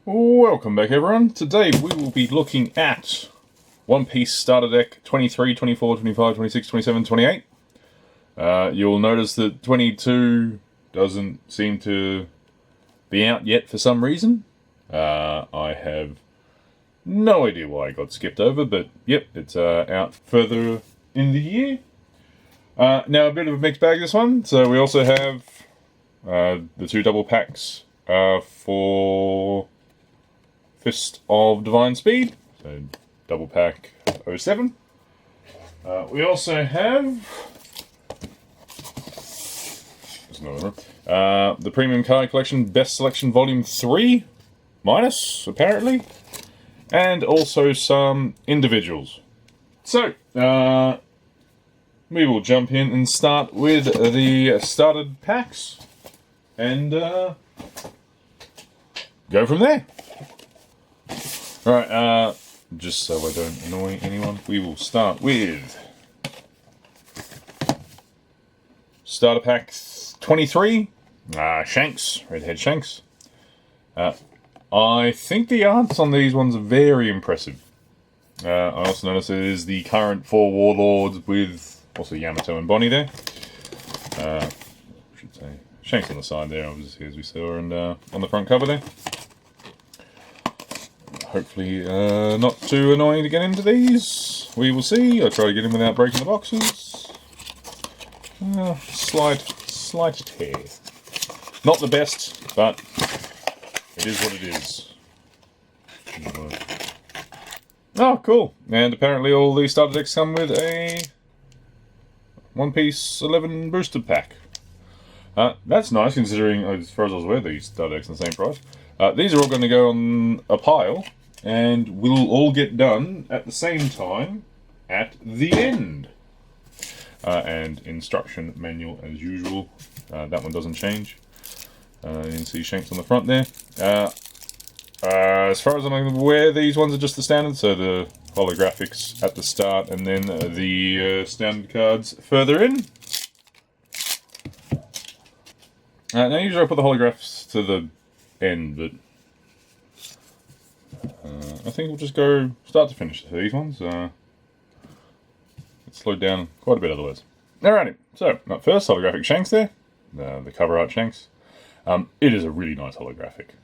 Welcome back everyone. Today we will be looking at One Piece Starter Deck 23, 24, 25, 26, 27, 28. You'll notice that 22 doesn't seem to be out yet for some reason. I have no idea why it got skipped over, but yep, it's out further in the year. Now a bit of a mixed bag this one. So we also have the two double packs for Fist of Divine Speed, so double pack 07. We also have the Premium Card Collection Best Selection Volume 3, minus, apparently, and also some individuals. So, we will jump in and start with the started packs, and go from there. Alright, just so I don't annoy anyone, we will start with Starter Pack 23, Shanks, Redhead Shanks. I think the arts on these ones are very impressive. I also notice it is the current 4 Warlords with also Yamato and Bonnie there. I should say Shanks on the side there, obviously, as we saw, and on the front cover there. Hopefully not too annoying to get into these. We will see. I'll try to get in without breaking the boxes. Slight tear. Not the best, but it is what it is. Oh, cool. And apparently all these starter decks come with a One Piece 11 booster pack. That's nice considering, as far as I was aware, these starter decks are the same price. These are all going to go on a pile, and will all get done at the same time at the end. And instruction manual as usual. That one doesn't change. You can see Shanks on the front there. As far as I'm aware, these ones are just the standard, so the holographics at the start and then the standard cards further in. Now usually I put the holographs to the end, but I think we'll just go start to finish for these ones. It's slowed down quite a bit otherwise. Alrighty, so first holographic Shanks there, the cover art Shanks. It is a really nice holographic.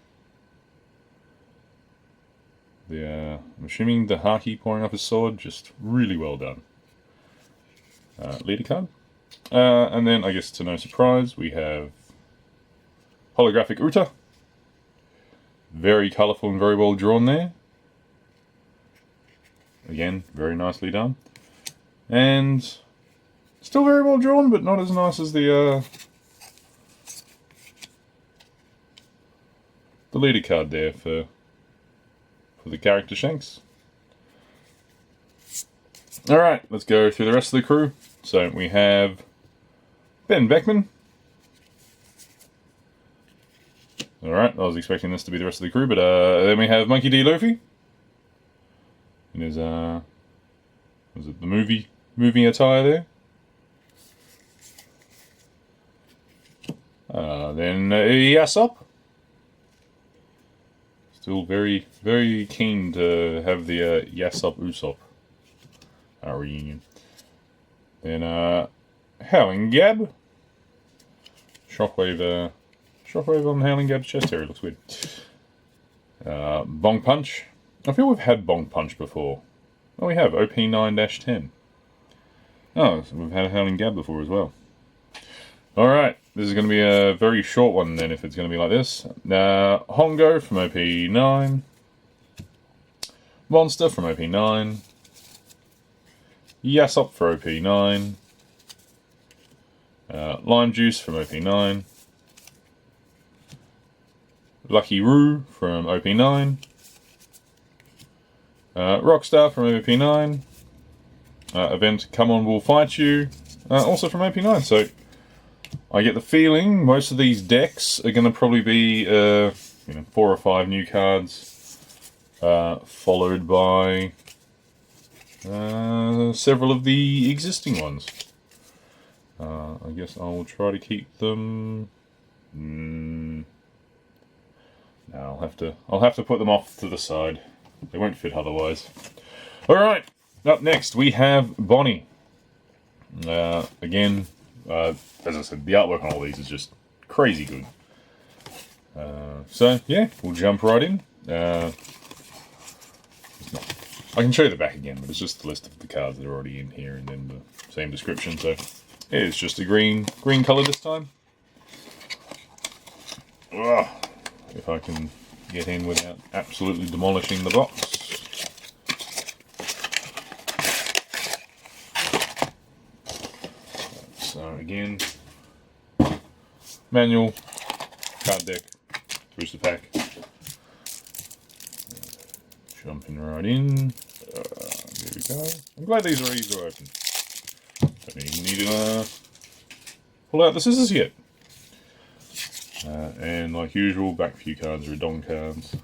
I'm assuming the Haki pouring off his sword, just really well done. Leader card. And then, I guess to no surprise, we have holographic Uta. Very colourful and very well drawn there. Again, very nicely done. And still very well drawn, but not as nice as the leader card there for the character Shanks. Alright, let's go through the rest of the crew. So we have Ben Beckman. Alright, I was expecting this to be the rest of the crew, but then we have Monkey D. Luffy. In his, was it the movie attire there? Then Yasop. Still very, very keen to have the Yasop Usopp reunion. Then Howling Gab. Shockwave on Howling Gab's chest area, looks weird. Bong Punch. I feel we've had Bong Punch before. Oh, we have, OP9-10. Oh, so we've had a Howling Gab before as well. Alright, this is going to be a very short one then, if it's going to be like this. Hongo from OP9. Monster from OP9. Yasop for OP9. Lime Juice from OP9. Lucky Roo from OP9. Rockstar from OP9. Event Come On We'll Fight You, also from OP9. So I get the feeling most of these decks are going to probably be 4 or 5 new cards, followed by several of the existing ones. I guess I will try to keep them No, I'll have to put them off to the side. They won't fit otherwise. All right. Up next we have Bonnie. Again, as I said, the artwork on all these is just crazy good. So yeah, we'll jump right in. I can show you the back again, but it's just the list of the cards that are already in here, and then the same description. So yeah, it's just a green color this time. Ugh, if I can get in without absolutely demolishing the box. So again, manual, card deck, booster pack. Jumping right in. There we go. I'm glad these are easy to open. Don't even need to pull out the scissors yet. And like usual, back few cards are Don cards.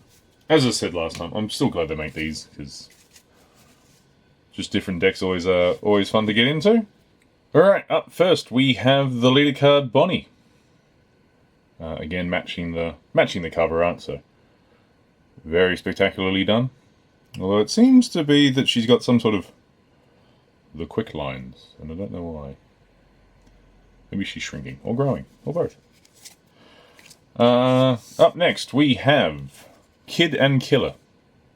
As I said last time, I'm still glad they make these, because just different decks always fun to get into. Alright, up first we have the leader card Bonnie. Again, matching the cover art, so very spectacularly done. Although it seems to be that she's got some sort of the quick lines, and I don't know why. Maybe she's shrinking, or growing, or both. Up next, we have Kid and Killer.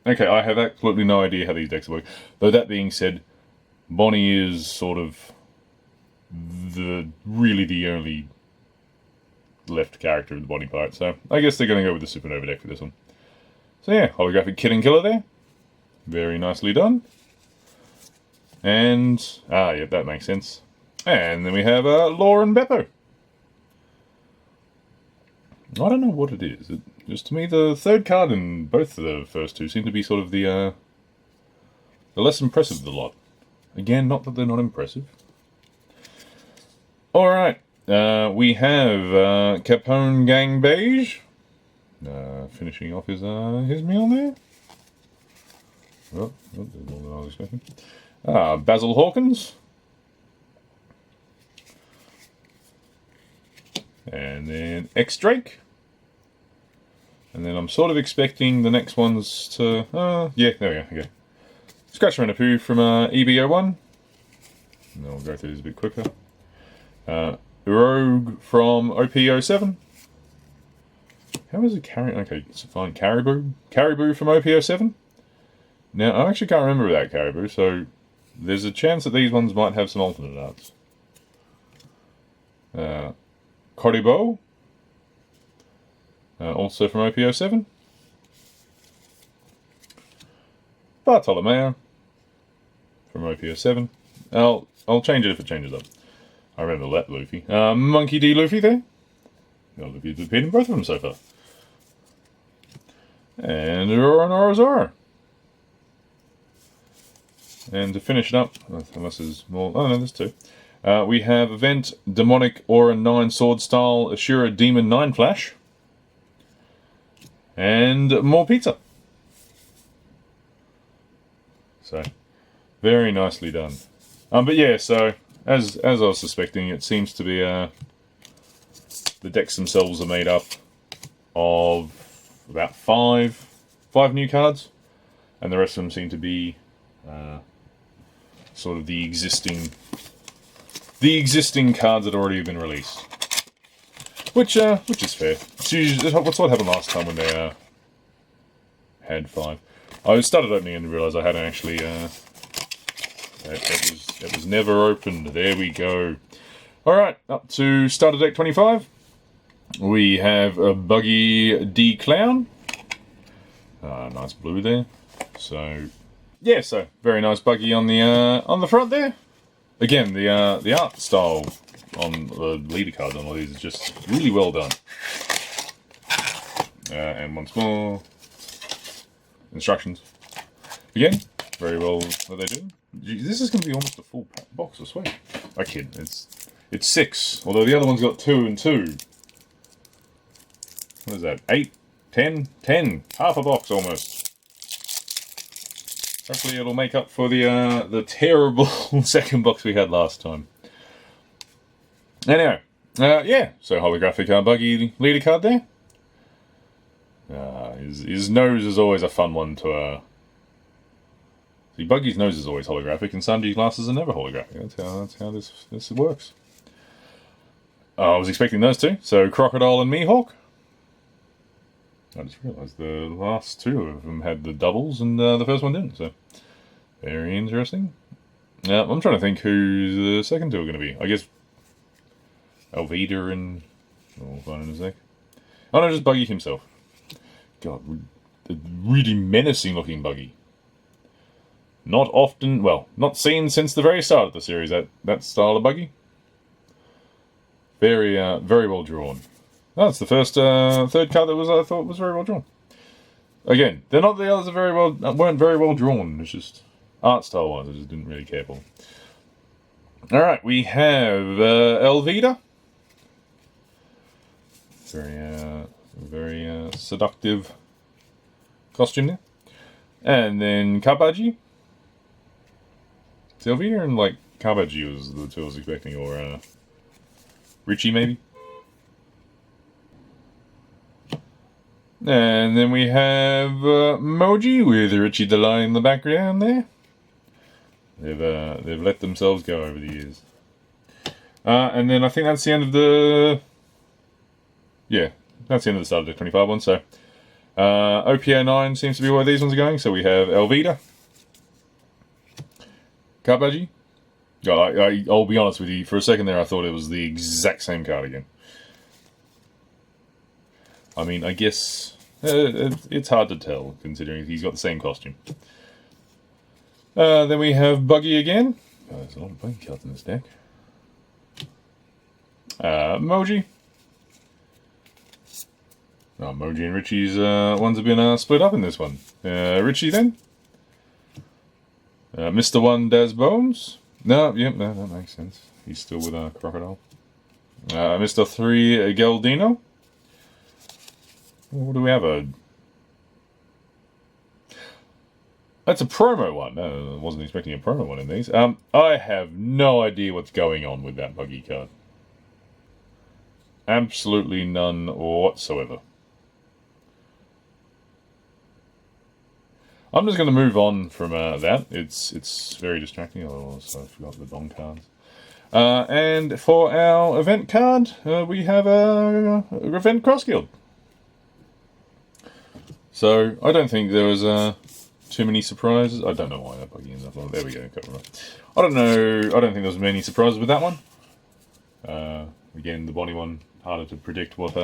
Okay, I have absolutely no idea how these decks work. Though that being said, Bonnie is sort of really the only left character of the Bonnie part, so I guess they're going to go with the Supernova deck for this one. So yeah, holographic Kid and Killer there. Very nicely done. And, yeah, that makes sense. And then we have Law and Beppo. I don't know what it is. Just to me, the third card and both of the first two seem to be sort of the less impressive of the lot. Again, not that they're not impressive. Alright, we have Capone Gang Beige. Finishing off his meal there. Oh, there's more than I was expecting. Basil Hawkins. And then X-Drake. And then I'm sort of expecting the next ones to... yeah, there we go. Okay. Scratcher and a Poo from EBO1. And then we'll go through this a bit quicker. Rogue from OP07. How is it carrying? Okay, it's fine. Caribou from OP07. Now, I actually can't remember that Caribou, so there's a chance that these ones might have some alternate arts. Corribo, also from OP07. Bartolomeo from OP07. I'll change it if it changes up. I remember that Luffy. Monkey D. Luffy there. Well, Luffy's appeared in both of them so far. And Aurora and Orozora. And to finish it up, unless there's more... Oh no, there's two. We have Event, Demonic, Aura 9 Sword Style, Ashura Demon 9 Flash. And more pizza. So, very nicely done. But yeah, so, as I was suspecting, it seems to be... the decks themselves are made up of about five new cards. And the rest of them seem to be... sort of the existing cards that already have been released, which is fair. What's what happened last time when they had 5. I started opening and realised I hadn't actually. It was never opened. There we go. All right, up to starter deck 25. We have a Buggy D Clown. Nice blue there. So. Yeah, so very nice Buggy on the front there. Again, the art style on the leader cards on all these is just really well done. And once more, instructions. Again, very well what they do. Gee, this is going to be almost a full box, I swear. I kid. It's 6, although the other one's got 2 and 2. What is that? 8, 10, 10. Half a box almost. Hopefully it'll make up for the terrible second box we had last time. Anyway, yeah, so holographic Buggy leader card there. his nose is always a fun one to. See, Buggy's nose is always holographic, and Sanji's glasses are never holographic. That's how this works. I was expecting those two. So Crocodile and Mihawk. I just realised the last two of them had the doubles, and the first one didn't. So very interesting. Now I'm trying to think who the second two are going to be. I guess Alvida and we'll find in a sec. Oh no, just Buggy himself. God, a really menacing looking Buggy. Not often, well, not seen since the very start of the series. That style of Buggy. Very well drawn. That's the first third card that I thought was very well drawn. Again, they're not the others weren't very well drawn. It's just art style wise, I just didn't really care for them. All right, we have Elvida. Very seductive costume there, and then Kabaji. Elvida and like Kabaji was the two I was expecting, or Richie maybe. And then we have Moji with Richie the Lion in the background there. They've let themselves go over the years. And then I think that's the end of the... Yeah, that's the end of the start of the 25 one. So OPA 9 seems to be where these ones are going. So we have Elvida. Kabaji. I'll be honest with you, for a second there I thought it was the exact same card again. I mean, I guess it's hard to tell, considering he's got the same costume. Then we have Buggy again. Oh, there's a lot of Buggy cards in this deck. Moji. Oh, Moji and Richie's ones have been split up in this one. Richie then. Mr. One Daz Bones. No, that makes sense. He's still with Crocodile. Mr. 3 Galdino. What do we have? That's a promo one. No, I wasn't expecting a promo one in these. I have no idea what's going on with that Buggy card. Absolutely none whatsoever. I'm just going to move on from that. It's very distracting. Oh, so I forgot the Dong cards. And for our event card, we have a Event Cross Guild. So I don't think there was too many surprises. I don't know why that Buggy ends up on. There we go. I don't know. I don't think there was many surprises with that one. Again, the body one harder to predict what.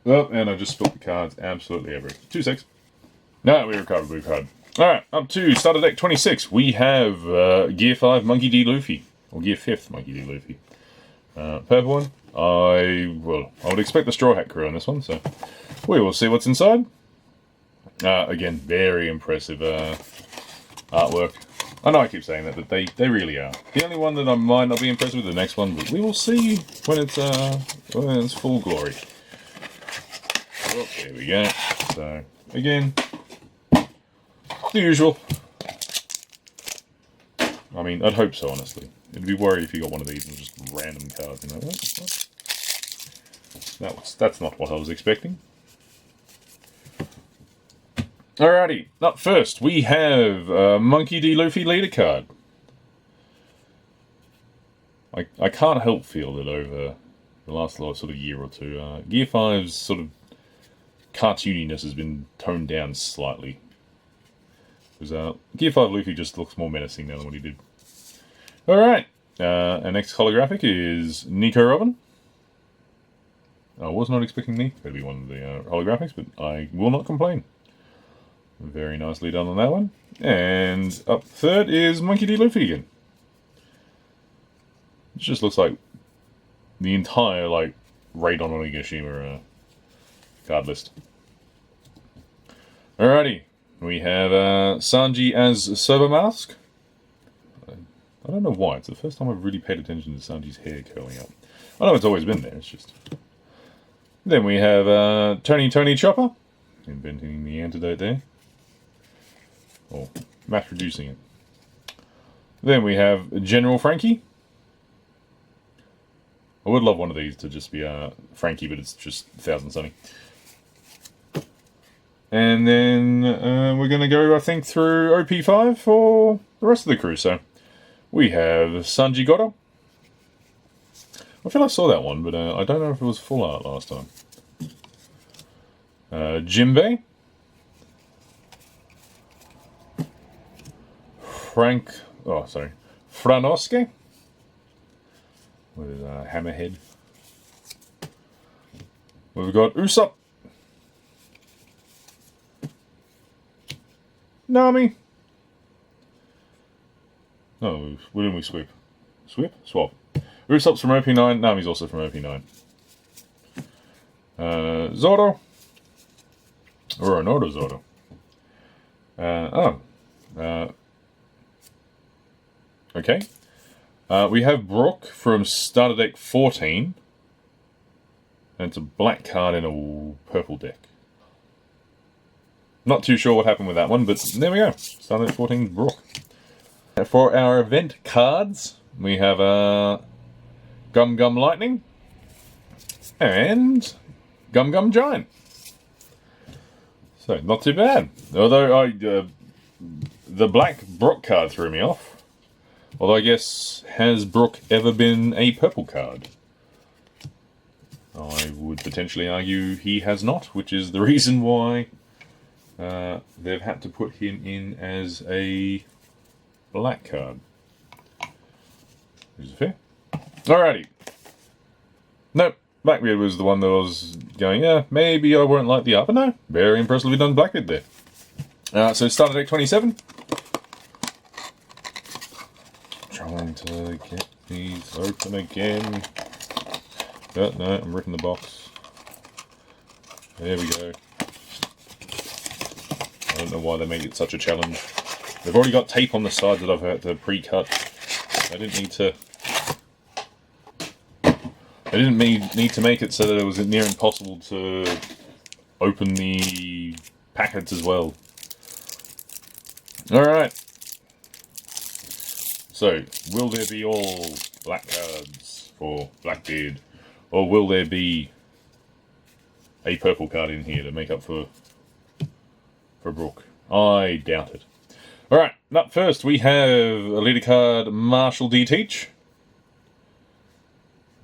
Well, and I just spilled the cards absolutely everywhere. 2 secs. No, we recovered blue card. Alright, up to starter deck 26. We have Gear 5 Monkey D. Luffy. Or Gear 5th Monkey D. Luffy. Purple one. I would expect the Straw Hat crew on this one, so we will see what's inside. Again, very impressive artwork. I know I keep saying that, but they really are. The only one that I might not be impressed with is the next one, but we will see when it's full glory. Oh, there we go. So, again... the usual. I mean, I'd hope so, honestly. I'd be worried if you got one of these and just random cards. You know, that's not what I was expecting. Alrighty, up first we have Monkey D. Luffy leader card. I can't help feel that over the last sort of year or two, Gear 5's sort of cartooniness has been toned down slightly. Because Gear 5 Luffy just looks more menacing now than what he did. Alright, our next holographic is Nico Robin. I was not expecting Nico to be one of the holographics, but I will not complain. Very nicely done on that one. And up third is Monkey D. Luffy again. It just looks like the entire, like, Raidon Onigashima card list. Alrighty. We have Sanji as Sober Mask. I don't know why. It's the first time I've really paid attention to Sanji's hair curling up. I know it's always been there. It's just... Then we have Tony Chopper. Inventing the antidote there. Or mass producing it. Then we have General Frankie. I would love one of these to just be Frankie, but it's just Thousand Sunny. And then we're going to go, I think, through OP5 for the rest of the crew. So we have Sanji Goto. I feel I saw that one, but I don't know if it was full art last time. Jimbei. Franosuke. With Hammerhead. We've got Usopp. Nami. Oh, where didn't we sweep? Sweep? Swap. Usopp's from OP9. Nami's also from OP9. Zoro. Oronodo Zoro. Okay. We have Brook from Starter Deck 14. And it's a black card in a purple deck. Not too sure what happened with that one, but there we go. Starter Deck 14 Brook. For our event cards, we have Gum Gum Lightning and Gum Gum Giant. So, not too bad. Although the black Brook card threw me off. Although I guess, has Brook ever been a purple card? I would potentially argue he has not, which is the reason why they've had to put him in as a black card. Is it fair? Alrighty. Nope. Blackbeard was the one that was going, yeah, maybe I won't like the art, but no. Very impressively done Blackbeard there. So Starter Deck 27. Trying to get these open again. Oh, no, I'm ripping the box. There we go. I don't know why they made it such a challenge. They've already got tape on the side that I've had to pre-cut. I didn't need to... I didn't need to make it so that it was near impossible to open the packets as well. Alright. So, will there be all black cards for Blackbeard? Or will there be a purple card in here to make up for Brook? I doubt it. Alright, up first we have a leader card, Marshall D. Teach.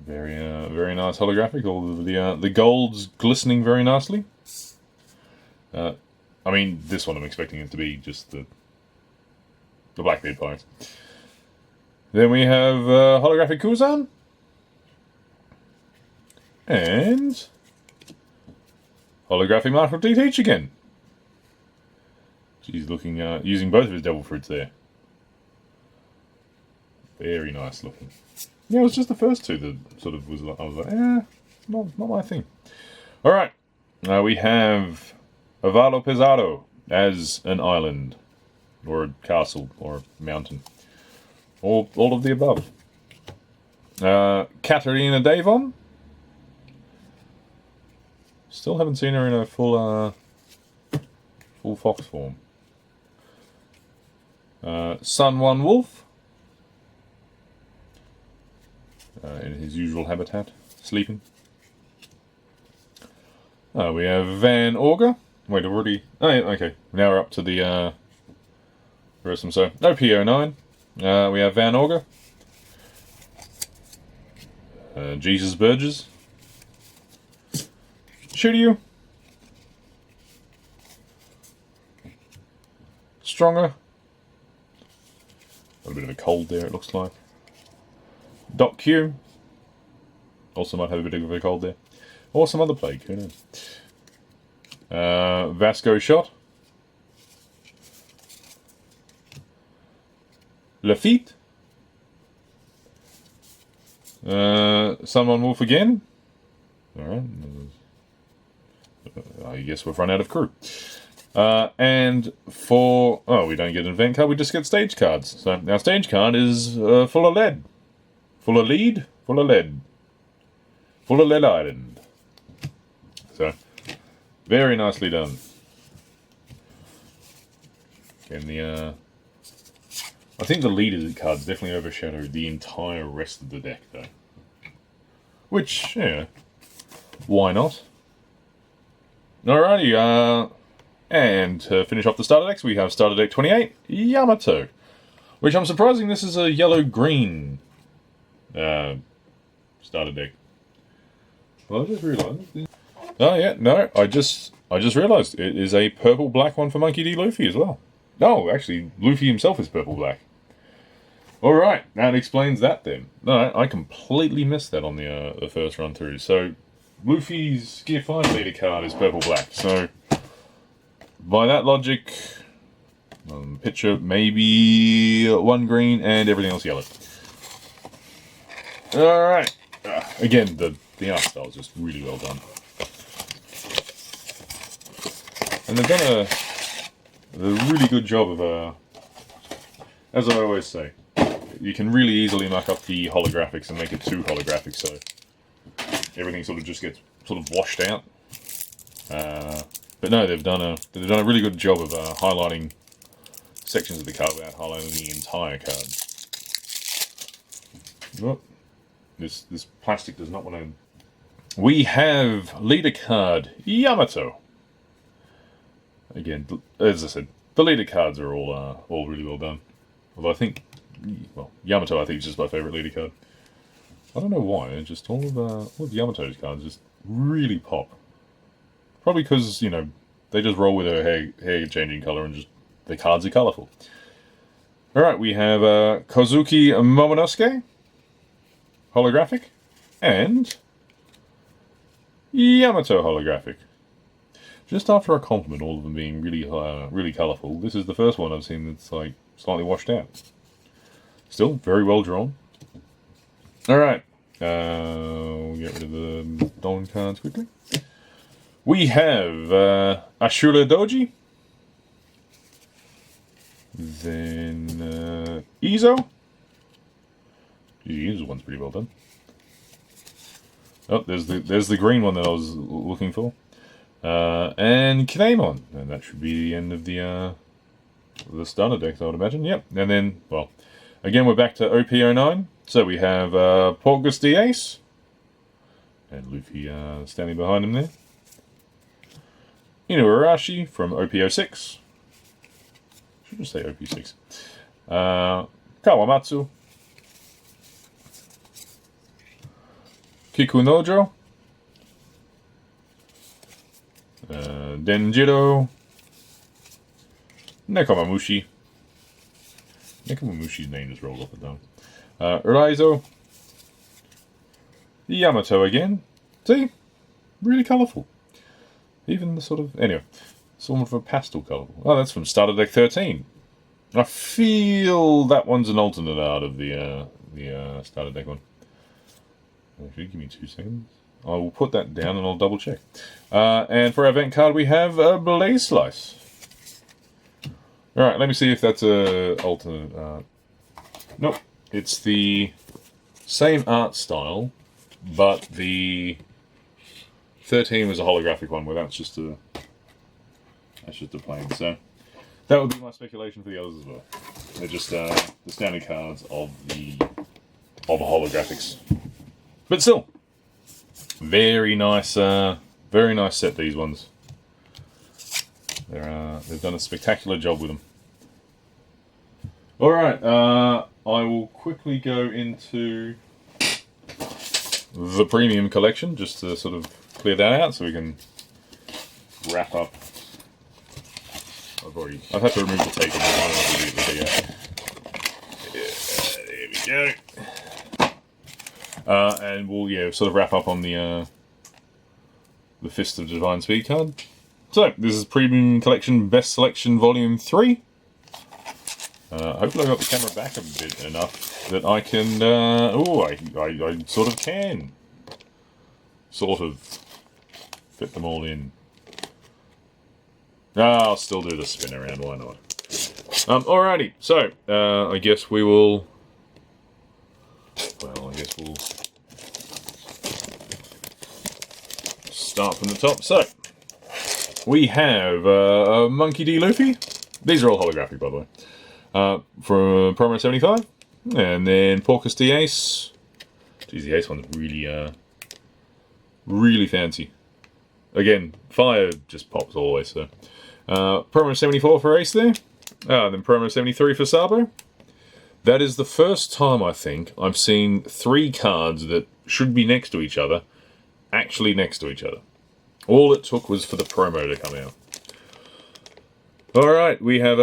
Very nice holographic. All of the gold's glistening very nicely. I mean, this one I'm expecting it to be just the Blackbeard Pirates. Then we have holographic Kuzan. And holographic Marshall D. Teach again. He's looking, using both of his devil fruits there. Very nice looking. Yeah, it was just the first two that sort of was, I was like, not my thing. Alright, we have Avalo Pesado as an island, or a castle, or a mountain. Or all of the above. Katarina Davon. Still haven't seen her in a full fox form. Sun One Wolf. In his usual habitat, sleeping. We have Van Auger. Wait, already... Oh, yeah, okay. Now we're up to the rest of them. So, OP09. We have Van Auger. Jesus Burgess. Shiryu. Stronger. Got a bit of a cold there, it looks like. Doc Q. Also might have a bit of a cold there. Or some other plague, who knows. Vasco Shot. Lafitte. Someone Wolf again. Alright. I guess we've run out of crew. And for... Oh, we don't get an event card, we just get stage cards. So our stage card is full of lead. Full of lead, full of lead. Full of lead island. So, very nicely done. And I think the leader cards definitely overshadow the entire rest of the deck, though. Which, yeah, why not? Alrighty, And to finish off the starter decks, we have starter deck 28, Yamato. Which I'm surprising this is a yellow-green starter deck. Well, I just realised. Oh yeah, no, I just realised it is a purple-black one for Monkey D. Luffy as well. No, actually, Luffy himself is purple-black. Alright, that explains that then. No, I completely missed that on the first run through. So, Luffy's Gear 5 leader card is purple-black, so by that logic, picture maybe one green and everything else yellow. Alright, again, the art style is just really well done. And they've done a really good job of, as I always say, you can really easily muck up the holographics and make it too holographic, so everything sort of just gets sort of washed out. But no, they've done a really good job of highlighting sections of the card without highlighting the entire card. Oh, this plastic does not want to. We have leader card Yamato. Again, as I said, the leader cards are all really well done. Although I think, well, Yamato I think is just my favourite leader card. I don't know why. Just all of Yamato's cards just really pop. Probably because, you know, they just roll with her hair changing colour and just the cards are colourful. Alright, we have Kozuki Momonosuke, holographic, and Yamato holographic. Just after a compliment, all of them being really colourful, this is the first one I've seen that's like slightly washed out. Still very well drawn. Alright, we'll get rid of the Don cards quickly. We have Ashura Doji. Then Izo. Izo one's pretty well done. Oh, there's the green one that I was looking for. And Kinemon. And that should be the end of the starter deck, I would imagine. Yep. And then, well, again we're back to OP09. So we have Porgus the Ace. And Luffy standing behind him there. Inuarashi from OP06. Should just say OP6. Kawamatsu. Kikunojo. Denjiro. Nekomamushi. Nekomamushi's name just rolled off the tongue. Uraizo. Yamato again. See? Really colourful. Even the sort of... Anyway. Sort of a pastel colour. Oh, that's from Starter Deck 13. I feel that one's an alternate art of the Starter Deck one. Actually, give me 2 seconds. I will put that down and I'll double check. And for our event card we have Blaze Slice. Alright, let me see if that's a alternate art. Nope. It's the same art style, but the 13 was a holographic one where that's just a plain. So that would be my speculation for the others as well. They're just the standard cards of the holographics. But still, very nice set, these ones. They've done a spectacular job with them. Alright, I will quickly go into the premium collection, just to sort of clear that out so we can wrap up. I've had to remove the tape on this. There we go. And we'll sort of wrap up on the Fist of Divine Speed card. So this is Premium Collection Best Selection Volume 3. Hopefully I got the camera back a bit enough that I can. I sort of can. Sort of fit them all in. I'll still do the spin around. Why not? Alrighty. So I guess we will. Well, I guess we'll start from the top. So, we have Monkey D. Luffy. These are all holographic, by the way. From Promo 75. And then Porkus the Ace. Geez, the Ace one's really, really fancy. Again, fire just pops always, so. Promo 74 for Ace there. Then promo 73 for Sabo. That is the first time, I think, I've seen 3 cards that should be next to each other, actually next to each other. All it took was for the promo to come out. Alright, we have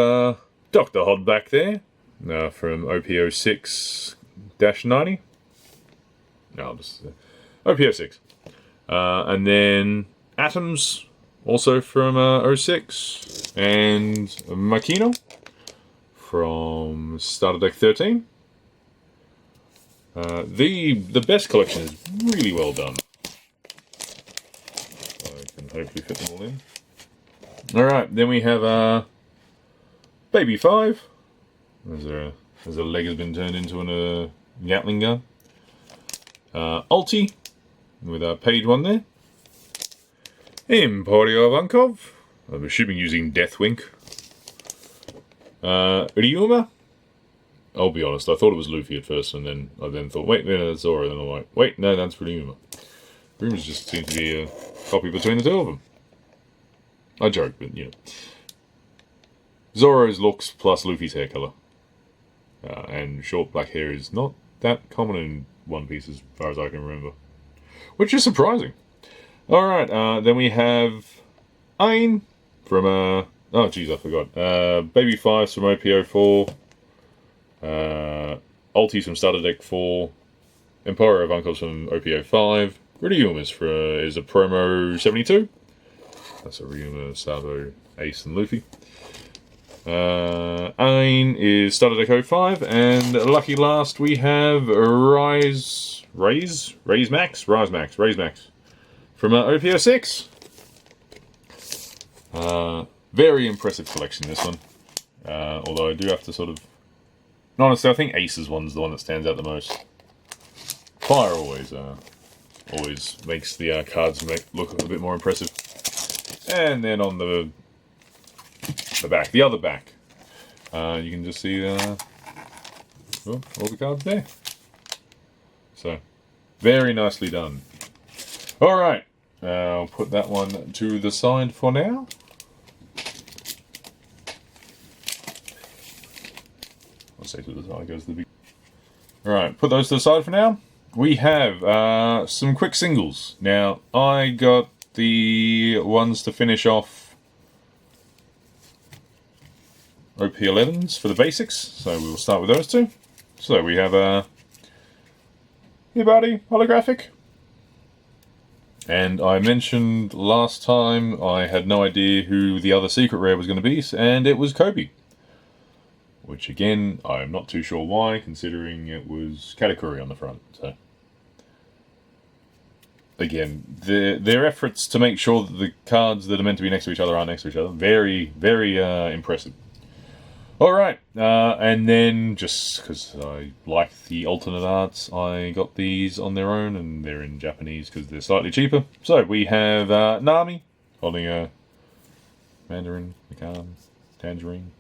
Dr. Hod back there, from OP06-90. No, just OP06. And then Atoms, also from 06, and Makino from Starter Deck 13. The best collection is really well done. I can hopefully fit them all in. Alright, then we have Baby 5. As a leg has been turned into a Gatling gun. Ulti, with page 1 there. Emporio Vankov, I'm assuming using Deathwink. Ryuma. I'll be honest, I thought it was Luffy at first, and then I thought, wait, no, that's Zoro. Then I'm like, wait, no, that's Ryuma. Ryumas just seem to be a copy between the 2 of them. I joke, but you know. Zoro's looks plus Luffy's hair color, and short black hair is not that common in One Piece as far as I can remember, which is surprising. All right, then we have Ain from oh jeez, I forgot. Baby 5's from OPO4. Ulti's from Starter Deck 4. Emporio of Uncles from OPO5. Ryuma is a promo 72. That's a Ryuma, Sabo, Ace, and Luffy. Ain is Starter Deck 05, and lucky last we have Rise Max from OPO6. Very impressive collection, this one. Although I do have to sort of... Honestly, I think Ace's one's the one that stands out the most. Fire always makes the cards look a bit more impressive. And then on the back, the other back, you can just see all the cards there. So, very nicely done. Alright, I'll put that one to the side for now. I'll say to the side goes the big. Alright, put those to the side for now. We have some quick singles. Now, I got the ones to finish off OP11s for the basics, so we will start with those 2. So we have Hibari holographic, and I mentioned last time I had no idea who the other secret rare was going to be, and it was Kobe. Which again, I'm not too sure why, considering it was Katakuri on the front. So again, their efforts to make sure that the cards that are meant to be next to each other aren't next to each other, very, very impressive. Alright, and then just because I like the alternate arts, I got these on their own, and they're in Japanese because they're slightly cheaper. So we have Nami holding a Mandarin, Mikan, Tangerine,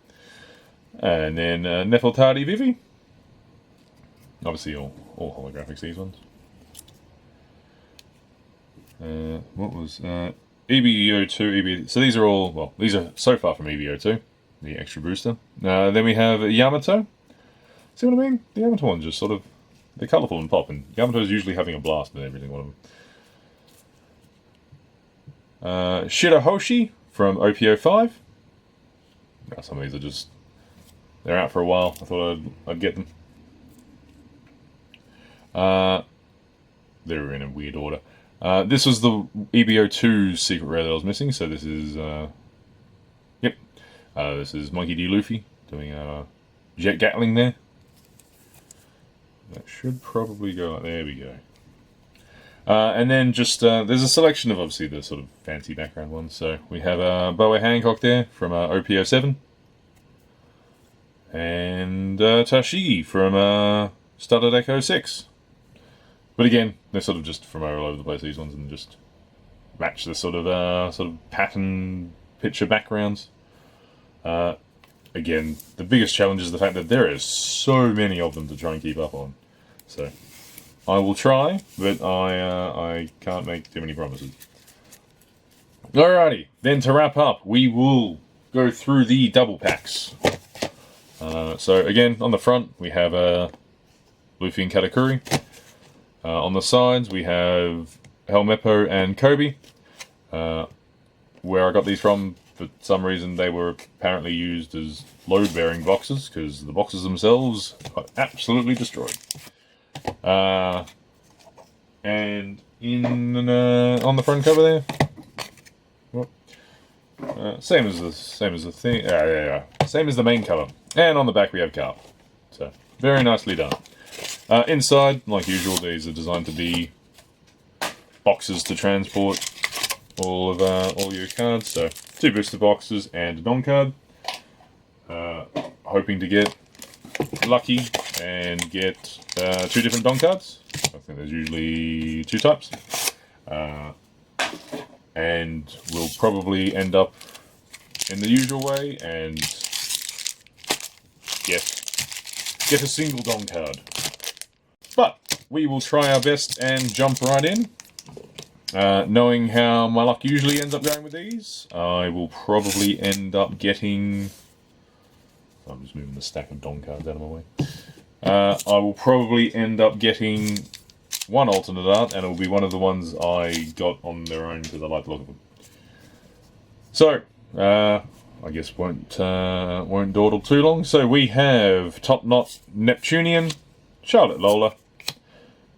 and then Nefeltari Vivi. Obviously all holographics, these ones. What was EBO2, so these are all, well, these are so far from EBO2, the extra booster. Then we have Yamato. See what I mean? The Yamato ones just sort of, they're colourful and pop, and Yamato's usually having a blast with every single one of them. Shirahoshi from OPO5. Some of these are just, they're out for a while. I thought I'd get them. They're in a weird order. This was the EBO2 secret rare that I was missing, so this is, this is Monkey D. Luffy doing Jet Gatling there. That should probably go, there we go. And then just, there's a selection of obviously the sort of fancy background ones. So we have Boa Hancock there from OPO7. And Tashigi from Starter Deck 06. But again, they're sort of just from all over the place, these ones, and just match the sort of pattern picture backgrounds. Again, the biggest challenge is the fact that there are so many of them to try and keep up on. So I will try, but I can't make too many promises. Alrighty, then to wrap up, we will go through the double packs. So again, on the front we have Luffy and Katakuri. On the sides we have Helmeppo and Kobe. Where I got these from, for some reason they were apparently used as load-bearing boxes, because the boxes themselves got absolutely destroyed. And in on the front cover there, same as the thing. Same as the main cover. And on the back we have Carp. So very nicely done. Inside, like usual, these are designed to be boxes to transport all your cards. So 2 booster boxes and a non-card. Hoping to get lucky and get 2 different Don cards. I think there's usually 2 types. And we'll probably end up in the usual way and get a single Don card. But we will try our best and jump right in. Knowing how my luck usually ends up going with these, I will probably end up getting... I'm just moving the stack of Don cards out of my way. I will probably end up getting 1 alternate art, and it will be one of the ones I got on their own because I like the look of them. So, I guess won't dawdle too long. So we have Top Knot Neptunian, Charlotte Lola,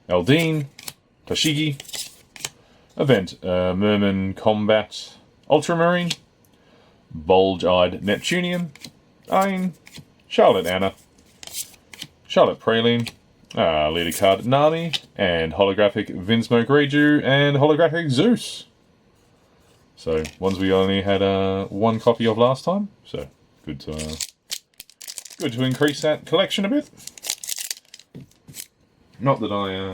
Eldine, Toshigi, Event Merman Combat Ultramarine, Bulge-Eyed Neptunian, Ain, Charlotte Anna, Charlotte Praline, leader card Nami, and holographic Vinsmoke Reiju, and holographic Zeus. So, ones we only had 1 copy of last time, so good to increase that collection a bit. Not that I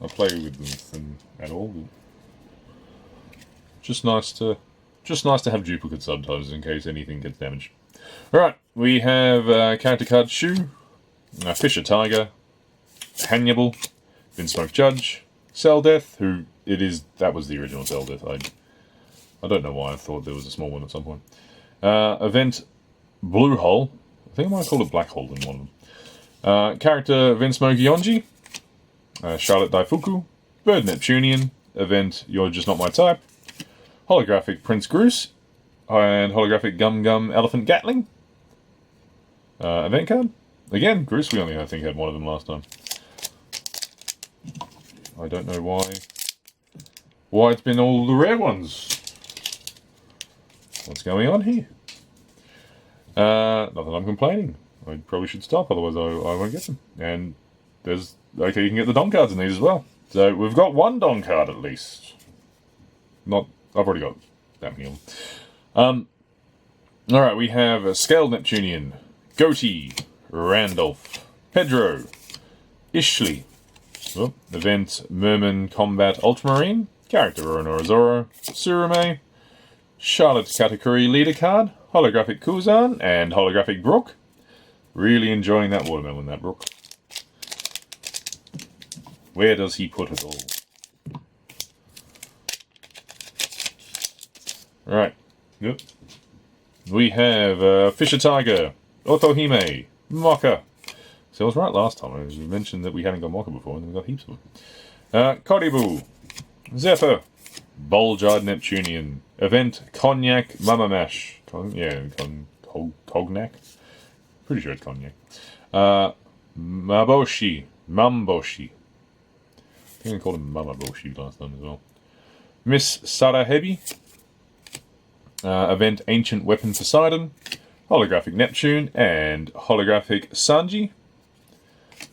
play with them at all, but just nice to have duplicate subtitles in case anything gets damaged. Alright, we have character card Shu, Fisher Tiger, Hannibal, Vinsmoke Judge, Cell Death, that was the original Cell Death. I don't know why I thought there was a small one at some point. Event Blue Hole, I think I might have called it Black Hole in one of them. Character Vinsmoke Yonji, Charlotte Daifuku, Bird Neptunian, Event You're Just Not My Type, holographic Prince Groose, and holographic Gum Gum Elephant Gatling. Event card. Again, Groose, we only, I think, had 1 of them last time. I don't know why it's been all the rare ones. What's going on here? Not that I'm complaining. I probably should stop, otherwise I won't get them. And there's... Okay, you can get the Don cards in these as well. So we've got 1 Don card at least. I've already got that many of them. Alright, we have a Scaled Neptunian, Goatee, Randolph, Pedro, Ishley, Event Merman Combat Ultramarine, Character Oronoa Zoro, Tsurume, Charlotte Katakuri Leader card, holographic Kuzan, and holographic Brook. Really enjoying that watermelon, that Brook. Where does he put it all? Right. Yep. We have Fisher Tiger, Otohime, Mocha. So I was right last time. I mentioned that we hadn't got Mocha before, and we got heaps of them. Koribu, Zephyr, Bulge-Eyed Neptunian, Event Cognac Mama Mash. Cognac? Pretty sure it's Cognac. Mamboshi. I think I called him Mamaboshi last time as well. Miss Sarahebi. Event Ancient Weapon Poseidon, holographic Neptune, and holographic Sanji.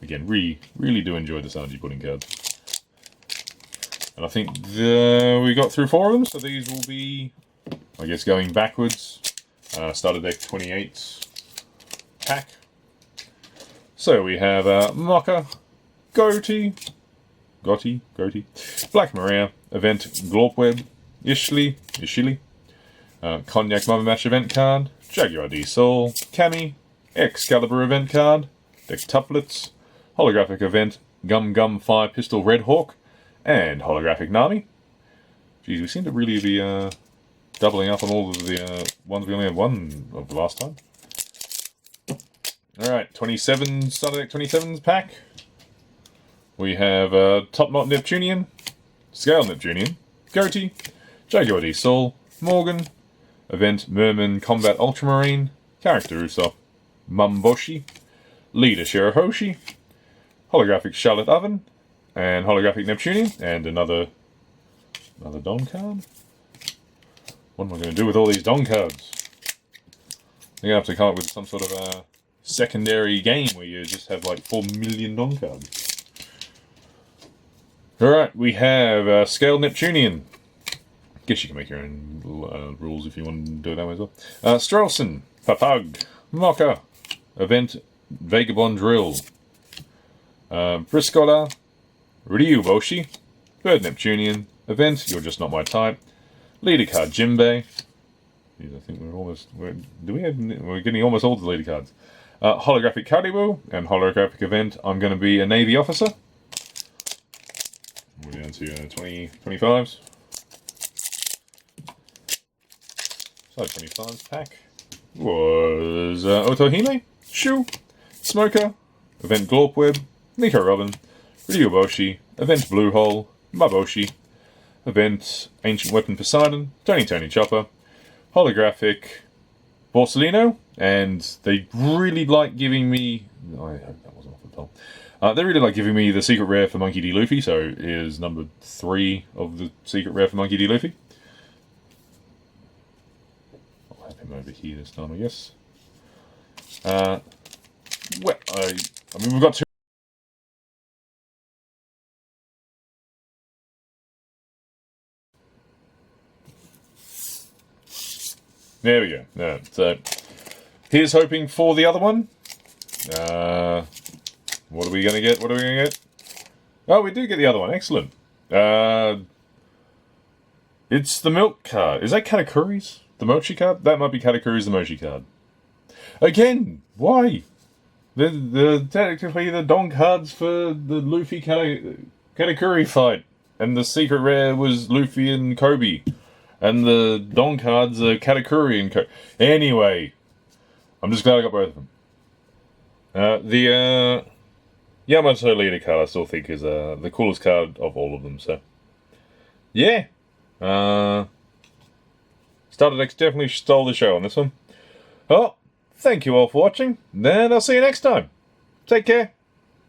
Again, really do enjoy the Sanji pudding cards. And I think we got through 4 of them, so these will be, I guess, going backwards. Starter deck 28 pack. So we have Mocha, Goatee, Black Maria, Event Glorpweb, Ishili, Cognac Mama Match event card, Jaguar D Soul, Kami, Excalibur event card, Dectuplets, holographic event Gum Gum Fire Pistol Red Hawk, and holographic Nami. Geez, we seem to really be doubling up on all of the ones we only had one of the last time. Alright, 27 Starter Deck 27's pack. We have Top Knot Neptunian, Scale Neptunian, Goatee, Jaguar D Soul, Morgan, Event Merman Combat Ultramarine, Character Usopp, Mumboshi, Leader Shirahoshi, Holographic Charlotte Oven, and Holographic Neptunian, and another Don card. What am I going to do with all these Don cards? I'm going to have to come up with some sort of secondary game where you just have like 4 million Don cards. Alright, we have Scale Neptunian. Guess you can make your own rules if you want to do it that way as well. Strelson, Papug, Mocha, Event Vagabond Drill, Briscola, Ryuboshi, Bird Neptunian, Event You're Just Not My Type, Leader card Jimbei. Jeez, I think we're getting almost all the leader cards. Holographic Karibu and Holographic Event I'm going to be a Navy officer. We're down to 25s. So 25s pack was Otohime, Shu, Smoker, Event Glorpweb, Nico Robin, Ryuboshi, Event Blue Hole, Maboshi, Event Ancient Weapon Poseidon, Tony Chopper, Holographic Borsellino, and they really like giving me... I hope that wasn't off the top. They really like giving me the secret rare for Monkey D. Luffy, so here's number 3 of the secret rare for Monkey D. Luffy. I'll have him over here this time, I guess. Well, I mean, we've got 2... There we go. So, here's hoping for the other one. What are we going to get? What are we going to get? Oh, we do get the other one. Excellent. It's the Milk card. Is that Katakuri's? The Mochi card? That might be Katakuri's the Mochi card. Again, why? They're technically the Don cards for the Luffy Katakuri fight. And the secret rare was Luffy and Kobe. And the Don cards are Katakuri and Kobe. Anyway, I'm just glad I got both of them. The Yamato leader card I still think is the coolest card of all of them, so... Yeah. Starter Deck's definitely stole the show on this one. Well, thank you all for watching, and I'll see you next time. Take care.